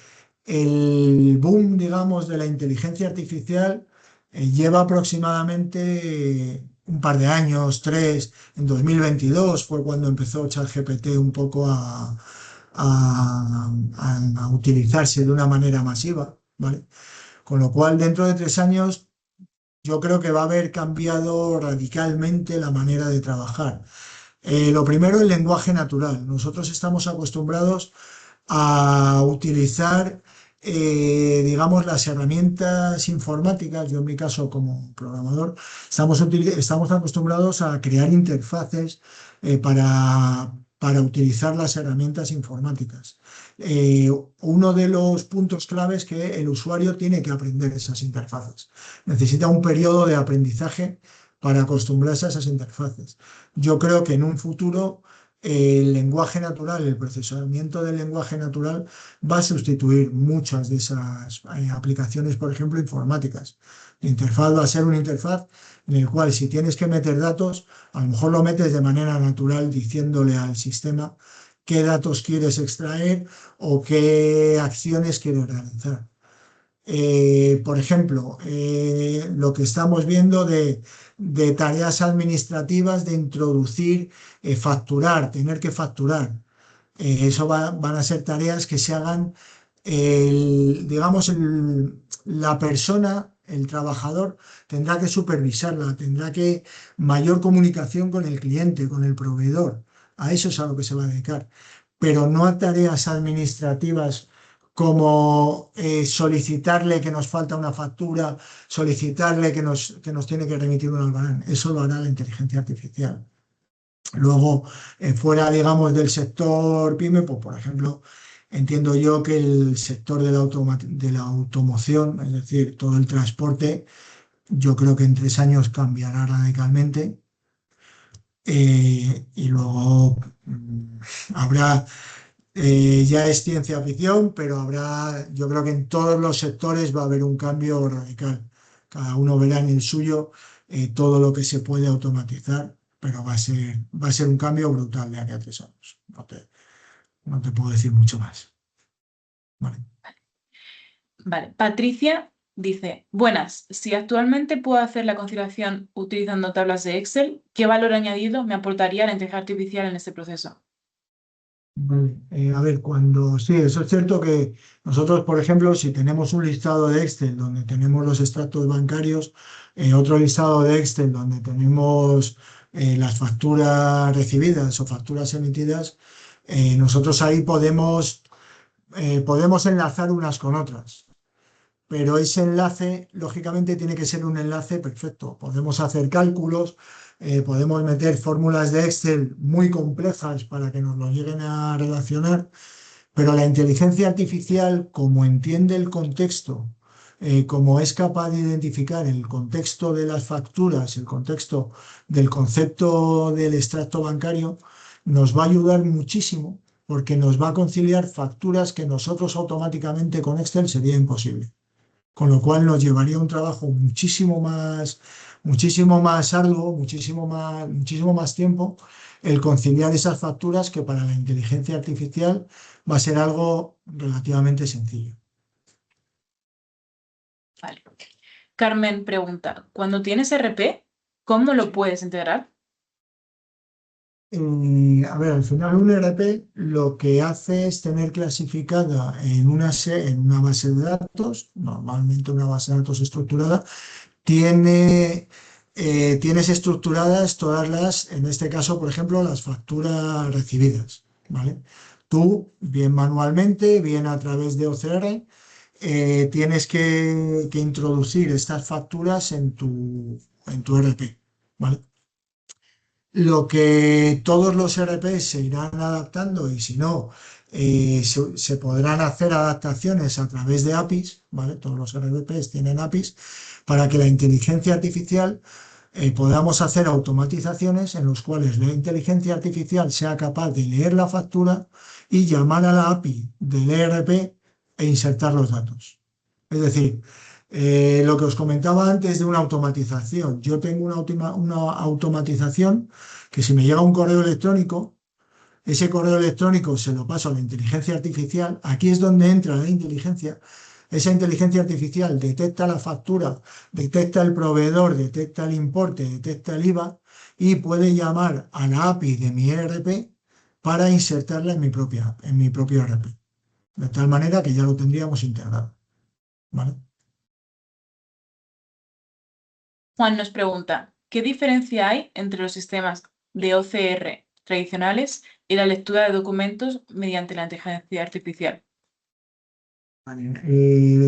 el boom, digamos, de la inteligencia artificial lleva aproximadamente un par de años, 3. En 2022 fue cuando empezó ChatGPT un poco a utilizarse de una manera masiva, ¿vale? Con lo cual, dentro de 3 años, yo creo que va a haber cambiado radicalmente la manera de trabajar. Lo primero, el lenguaje natural. Nosotros estamos acostumbrados a utilizar, digamos, las herramientas informáticas. Yo en mi caso como programador, estamos acostumbrados a crear interfaces para utilizar las herramientas informáticas. Uno de los puntos claves es que el usuario tiene que aprender esas interfaces. Necesita un periodo de aprendizaje para acostumbrarse a esas interfaces. Yo creo que en un futuro el lenguaje natural, el procesamiento del lenguaje natural va a sustituir muchas de esas aplicaciones, por ejemplo, informáticas. La interfaz va a ser una interfaz en la cual si tienes que meter datos, a lo mejor lo metes de manera natural diciéndole al sistema qué datos quieres extraer o qué acciones quieres realizar. Por ejemplo, lo que estamos viendo de tareas administrativas, de introducir, facturar, tener que facturar. Eso van a ser tareas que se hagan, digamos, la persona, el trabajador, tendrá que supervisarla, tendrá que mayor comunicación con el cliente, con el proveedor. A eso es a lo que se va a dedicar. Pero no a tareas administrativas como solicitarle que nos falta una factura, solicitarle que nos tiene que remitir un albarán. Eso lo hará la inteligencia artificial. Luego, fuera, digamos, del sector PYME, pues, por ejemplo, entiendo yo que el sector de la automoción, es decir, todo el transporte, yo creo que en 3 años cambiará radicalmente. Y luego habrá... ya es ciencia ficción, pero yo creo que en todos los sectores va a haber un cambio radical. cada uno verá en el suyo todo lo que se puede automatizar, pero va a ser un cambio brutal de aquí a 3 años. No te puedo decir mucho más. Vale. Vale. Patricia dice, buenas, si actualmente puedo hacer la conciliación utilizando tablas de Excel, ¿qué valor añadido me aportaría la inteligencia artificial en este proceso? Vale. A ver, sí, eso es cierto que nosotros, por ejemplo, si tenemos un listado de Excel donde tenemos los extractos bancarios, otro listado de Excel donde tenemos las facturas recibidas o facturas emitidas, nosotros ahí podemos enlazar unas con otras. Pero ese enlace, lógicamente, tiene que ser un enlace perfecto. Podemos hacer cálculos, podemos meter fórmulas de Excel muy complejas para que nos lo lleguen a relacionar, pero la inteligencia artificial, como entiende el contexto, como es capaz de identificar el contexto de las facturas, el contexto del concepto del extracto bancario, nos va a ayudar muchísimo porque nos va a conciliar facturas que nosotros automáticamente con Excel sería imposible. Con lo cual nos llevaría un trabajo muchísimo más arduo, muchísimo más tiempo el conciliar esas facturas que para la inteligencia artificial va a ser algo relativamente sencillo. Vale. Carmen pregunta, cuando tienes RP, ¿cómo lo puedes integrar? A ver, al final un ERP lo que hace es tener clasificada en una base de datos, normalmente una base de datos estructurada, tienes estructuradas todas en este caso, por ejemplo, las facturas recibidas, ¿vale? Tú, bien manualmente, bien a través de OCR, tienes que introducir estas facturas en tu ERP, ¿vale? Lo que todos los ERP se irán adaptando y si no, se podrán hacer adaptaciones a través de APIs, ¿vale? Todos los ERPs tienen APIs para que la inteligencia artificial podamos hacer automatizaciones en los cuales la inteligencia artificial sea capaz de leer la factura y llamar a la API del ERP e insertar los datos. Es decir, lo que os comentaba antes de una automatización. Yo tengo una automatización que si me llega un correo electrónico, ese correo electrónico se lo paso a la inteligencia artificial. Aquí es donde entra la inteligencia. Esa inteligencia artificial detecta la factura, detecta el proveedor, detecta el importe, detecta el IVA y puede llamar a la API de mi ERP para insertarla en mi propio ERP. De tal manera que ya lo tendríamos integrado. ¿Vale? Juan nos pregunta, ¿qué diferencia hay entre los sistemas de OCR tradicionales y la lectura de documentos mediante la inteligencia artificial?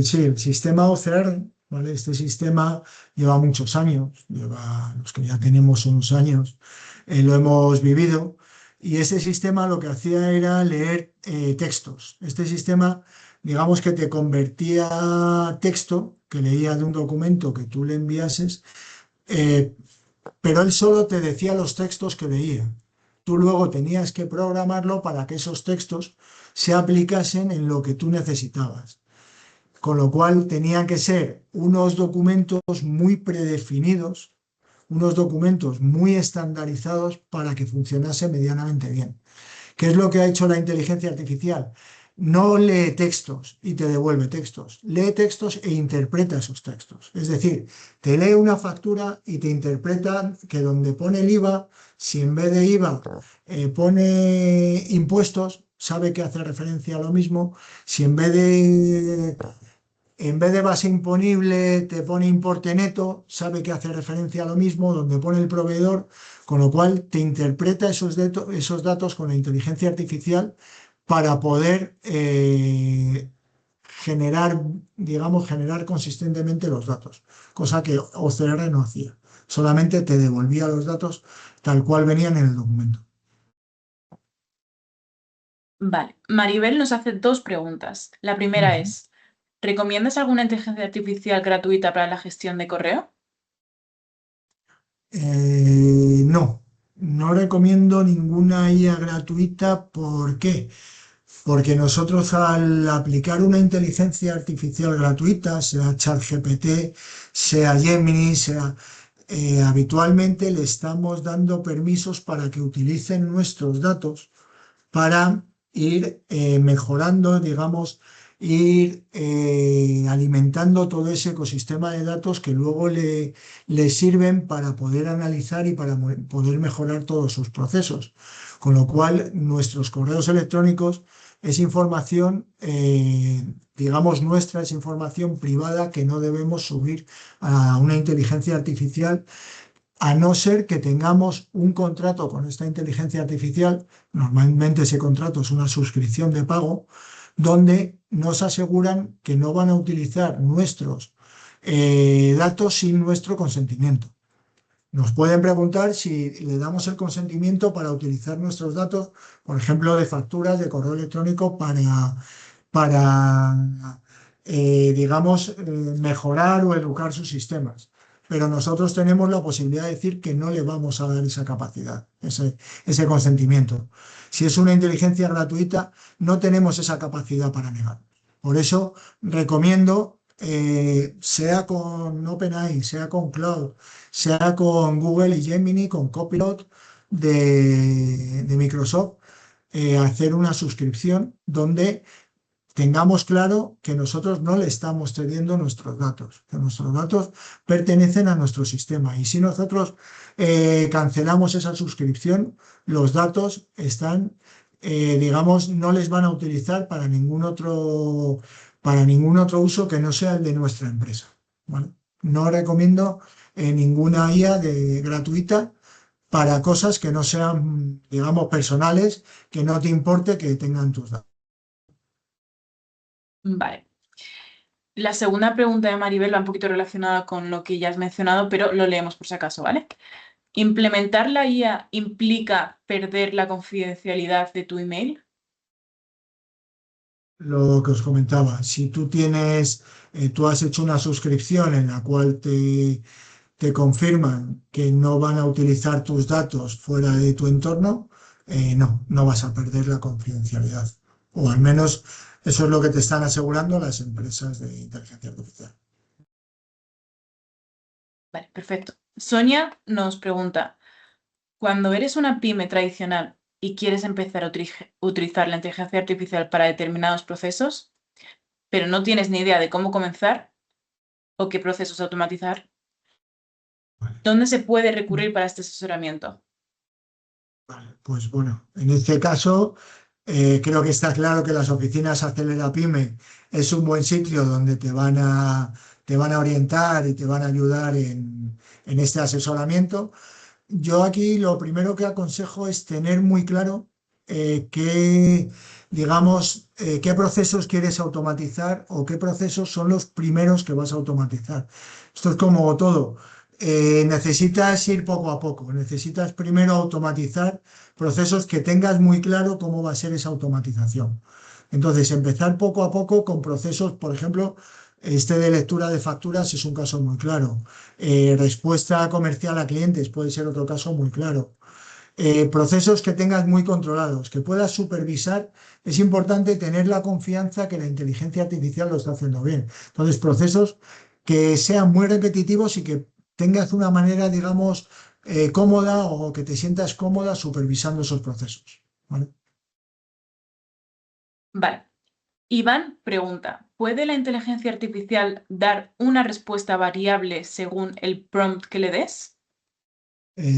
Sí, el sistema OCR, ¿vale? Este sistema lleva muchos años, los que ya tenemos unos años, lo hemos vivido, y este sistema lo que hacía era leer textos. Este sistema, digamos que te convertía texto que leía de un documento que tú le enviases, pero él solo te decía los textos que leía. Tú luego tenías que programarlo para que esos textos se aplicasen en lo que tú necesitabas. Con lo cual tenían que ser unos documentos muy predefinidos, unos documentos muy estandarizados para que funcionase medianamente bien. ¿Qué es lo que ha hecho la inteligencia artificial? No lee textos y te devuelve textos, lee textos e interpreta esos textos. Es decir, te lee una factura y te interpreta que donde pone el IVA, si en vez de IVA pone impuestos, sabe que hace referencia a lo mismo. Si en vez de base imponible te pone importe neto, sabe que hace referencia a lo mismo, donde pone el proveedor, con lo cual te interpreta esos datos con la inteligencia artificial para poder generar consistentemente los datos, cosa que OCR no hacía. Solamente te devolvía los datos tal cual venían en el documento. Vale, Maribel nos hace 2 preguntas. La primera es, ¿recomiendas alguna inteligencia artificial gratuita para la gestión de correo? No recomiendo ninguna IA gratuita. ¿Por qué? porque nosotros al aplicar una inteligencia artificial gratuita, sea ChatGPT, sea Gemini, habitualmente le estamos dando permisos para que utilicen nuestros datos para ir mejorando, digamos, ir alimentando todo ese ecosistema de datos que luego le sirven para poder analizar y para poder mejorar todos sus procesos. Con lo cual, nuestros correos electrónicos es información, digamos, nuestra, es información privada que no debemos subir a una inteligencia artificial, a no ser que tengamos un contrato con esta inteligencia artificial. Normalmente ese contrato es una suscripción de pago, donde nos aseguran que no van a utilizar nuestros datos sin nuestro consentimiento. Nos pueden preguntar si le damos el consentimiento para utilizar nuestros datos, por ejemplo, de facturas de correo electrónico para digamos, mejorar o educar sus sistemas. Pero nosotros tenemos la posibilidad de decir que no le vamos a dar esa capacidad, ese consentimiento. Si es una inteligencia gratuita, no tenemos esa capacidad para negar. Por eso recomiendo, sea con OpenAI, sea con Cloud, sea con Google y Gemini, con Copilot de Microsoft, hacer una suscripción donde tengamos claro que nosotros no le estamos cediendo nuestros datos, que nuestros datos pertenecen a nuestro sistema. Y si nosotros cancelamos esa suscripción, los datos están, digamos, no les van a utilizar para ningún otro uso que no sea el de nuestra empresa, ¿vale? No recomiendo ninguna IA gratuita para cosas que no sean, digamos, personales, que no te importe que tengan tus datos. Vale. La segunda pregunta de Maribel va un poquito relacionada con lo que ya has mencionado, pero lo leemos por si acaso, ¿vale? ¿Implementar la IA implica perder la confidencialidad de tu email? Lo que os comentaba, si tú has hecho una suscripción en la cual te confirman que no van a utilizar tus datos fuera de tu entorno, no vas a perder la confidencialidad. O al menos eso es lo que te están asegurando las empresas de inteligencia artificial. Vale, perfecto. Sonia nos pregunta, cuando eres una pyme tradicional y quieres empezar a utilizar la inteligencia artificial para determinados procesos, pero no tienes ni idea de cómo comenzar o qué procesos automatizar, ¿dónde se puede recurrir para este asesoramiento? Vale, pues bueno, en este caso creo que está claro que las oficinas Acelera Pyme es un buen sitio donde te van a orientar y te van a ayudar en este asesoramiento. Yo aquí lo primero que aconsejo es tener muy claro qué procesos quieres automatizar o qué procesos son los primeros que vas a automatizar. Esto es como todo. Necesitas ir poco a poco. Necesitas primero automatizar procesos que tengas muy claro cómo va a ser esa automatización. Entonces, empezar poco a poco con procesos, por ejemplo, este de lectura de facturas es un caso muy claro. Respuesta comercial a clientes puede ser otro caso muy claro. Procesos que tengas muy controlados, que puedas supervisar. Es importante tener la confianza que la inteligencia artificial lo está haciendo bien. Entonces, procesos que sean muy repetitivos y que tengas una manera, digamos, cómoda o que te sientas cómoda supervisando esos procesos, ¿vale? Vale. Iván pregunta, ¿puede la inteligencia artificial dar una respuesta variable según el prompt que le des?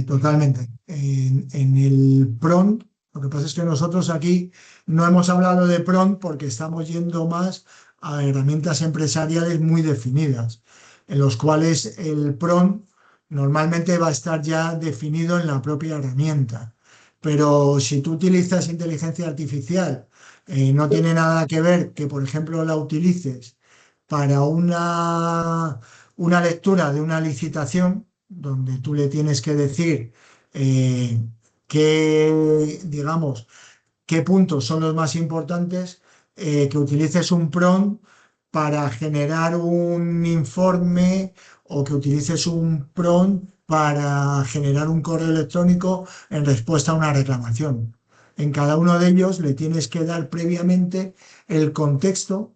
Totalmente. En el prompt, lo que pasa es que nosotros aquí no hemos hablado de prompt porque estamos yendo más a herramientas empresariales muy definidas, en los cuales el prompt normalmente va a estar ya definido en la propia herramienta. Pero si tú utilizas inteligencia artificial, no tiene nada que ver que, por ejemplo, la utilices para una lectura de una licitación, donde tú le tienes que decir digamos, qué puntos son los más importantes, que utilices un prompt para generar un informe o que utilices un prompt para generar un correo electrónico en respuesta a una reclamación. En cada uno de ellos le tienes que dar previamente el contexto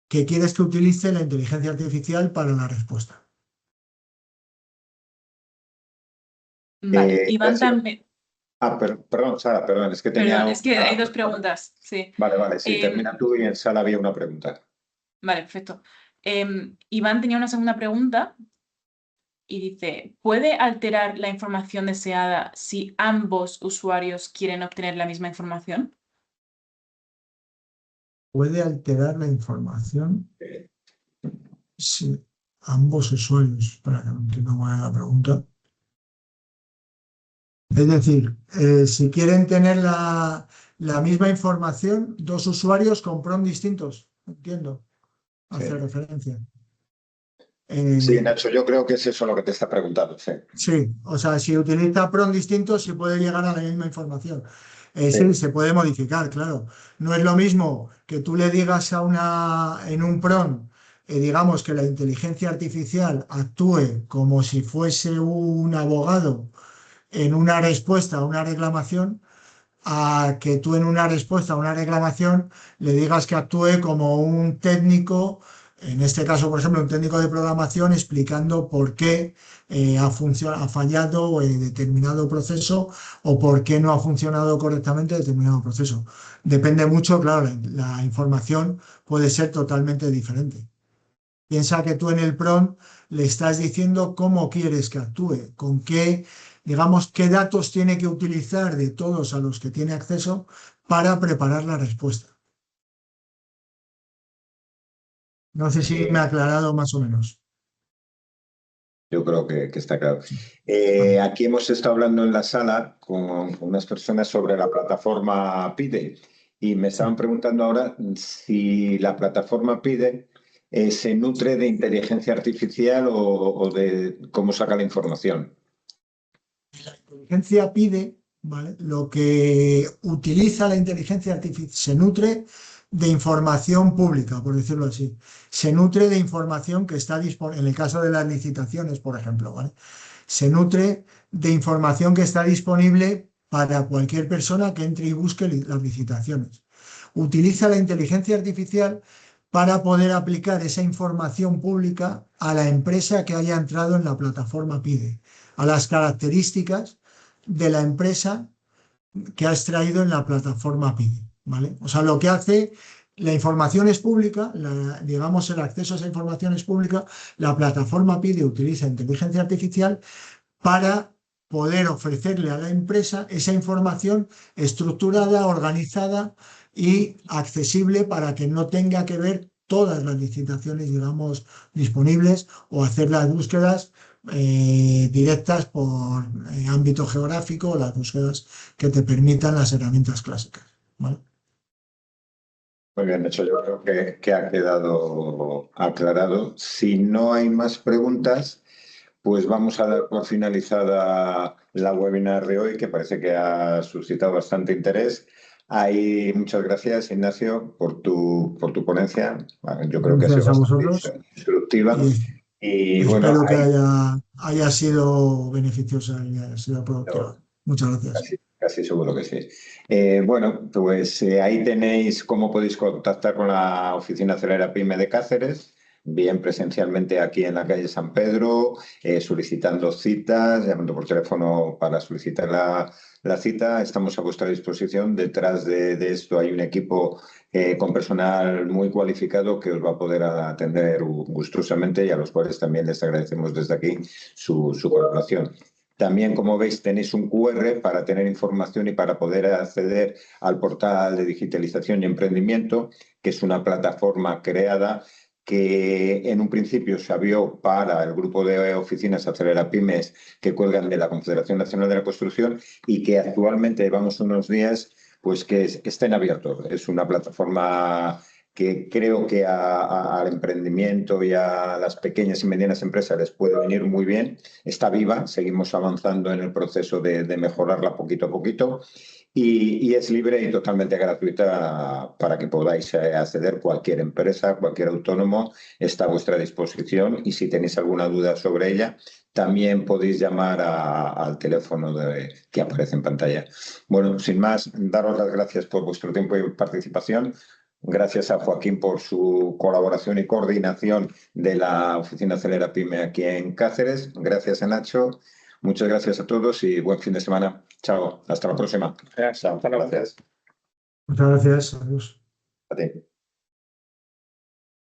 que quieres que utilice la inteligencia artificial para la respuesta. Vale, Iván Ignacio. también. Perdón, Sara, perdón, es que tenía Perdón, es que hay una... dos preguntas. Sí. Vale, sí, termina tú y en Sala había una pregunta. Vale, perfecto. Iván tenía una segunda pregunta y dice, ¿puede alterar la información deseada si ambos usuarios quieren obtener la misma información? ¿Puede alterar la información si ambos usuarios? Para que no entienda muy bien la pregunta. Es decir, si quieren tener la misma información, dos usuarios con PROM distintos, entiendo, hace Sí. referencia. Sí, Nacho, yo creo que es eso lo que te está preguntando. Sí. Sí, o sea, si utiliza PROM distintos, sí puede llegar a la misma información. Sí, Sí. se puede modificar, claro. No es lo mismo que tú le digas en un PROM, digamos que la inteligencia artificial actúe como si fuese un abogado en una respuesta a una reclamación, a que tú en una respuesta a una reclamación le digas que actúe como un técnico, en este caso, por ejemplo, un técnico de programación explicando por qué ha fallado determinado proceso o por qué no ha funcionado correctamente determinado proceso. Depende mucho, claro, la información puede ser totalmente diferente. Piensa que tú en el PRON le estás diciendo cómo quieres que actúe, con qué, digamos, qué datos tiene que utilizar de todos a los que tiene acceso para preparar la respuesta. No sé si me ha aclarado más o menos. Yo creo que está claro. Vale. Aquí hemos estado hablando en la sala con unas personas sobre la plataforma PIDE y me estaban preguntando ahora si la plataforma PIDE se nutre de inteligencia artificial o de cómo saca la información. La inteligencia pide, ¿vale? Lo que utiliza la inteligencia artificial se nutre de información pública, por decirlo así. Se nutre de información que está disponible, en el caso de las licitaciones, por ejemplo, ¿vale? Se nutre de información que está disponible para cualquier persona que entre y busque las licitaciones. Utiliza la inteligencia artificial para poder aplicar esa información pública a la empresa que haya entrado en la plataforma PIDE, a las características de la empresa que ha extraído en la plataforma PIDE, ¿vale? O sea, lo que hace, la información es pública, digamos, el acceso a esa información es pública, la plataforma PIDE utiliza inteligencia artificial para poder ofrecerle a la empresa esa información estructurada, organizada y accesible para que no tenga que ver todas las licitaciones, digamos, disponibles o hacer las búsquedas directas por ámbito geográfico o las búsquedas que te permitan las herramientas clásicas, ¿vale? Muy bien, hecho, yo creo que ha quedado aclarado. Si no hay más preguntas, pues vamos a dar por finalizada la webinar de hoy, que parece que ha suscitado bastante interés. Muchas gracias, Ignacio, por tu ponencia. Bueno, yo creo que ha sido Gracias a bastante vosotros instructiva. y Y bueno, espero que haya sido beneficiosa y haya sido productiva. Muchas gracias. casi seguro que sí. Bueno, pues ahí tenéis cómo podéis contactar con la Oficina Acelera PYME de Cáceres, bien presencialmente aquí en la calle San Pedro, solicitando citas, llamando por teléfono para solicitar la cita. Estamos a vuestra disposición. Detrás de esto hay un equipo con personal muy cualificado que os va a poder atender gustosamente y a los cuales también les agradecemos desde aquí su colaboración. También, como veis, tenéis un QR para tener información y para poder acceder al portal de digitalización y emprendimiento, que es una plataforma creada que en un principio se abrió para el grupo de oficinas Acelera Pymes que cuelgan de la Confederación Nacional de la Construcción y que actualmente llevamos unos días pues que estén abiertos. Es una plataforma que creo que al emprendimiento y a las pequeñas y medianas empresas les puede venir muy bien. Está viva, seguimos avanzando en el proceso de mejorarla poquito a poquito y es libre y totalmente gratuita para que podáis acceder. Cualquier empresa, cualquier autónomo está a vuestra disposición, y si tenéis alguna duda sobre ella, también podéis llamar al teléfono que aparece en pantalla. Bueno, sin más, daros las gracias por vuestro tiempo y participación. Gracias a Joaquín por su colaboración y coordinación de la Oficina Acelera Pyme aquí en Cáceres. Gracias a Nacho. Muchas gracias a todos y buen fin de semana. Chao, hasta la próxima. Gracias. Hasta luego. Gracias. Muchas gracias. Adiós. A ti.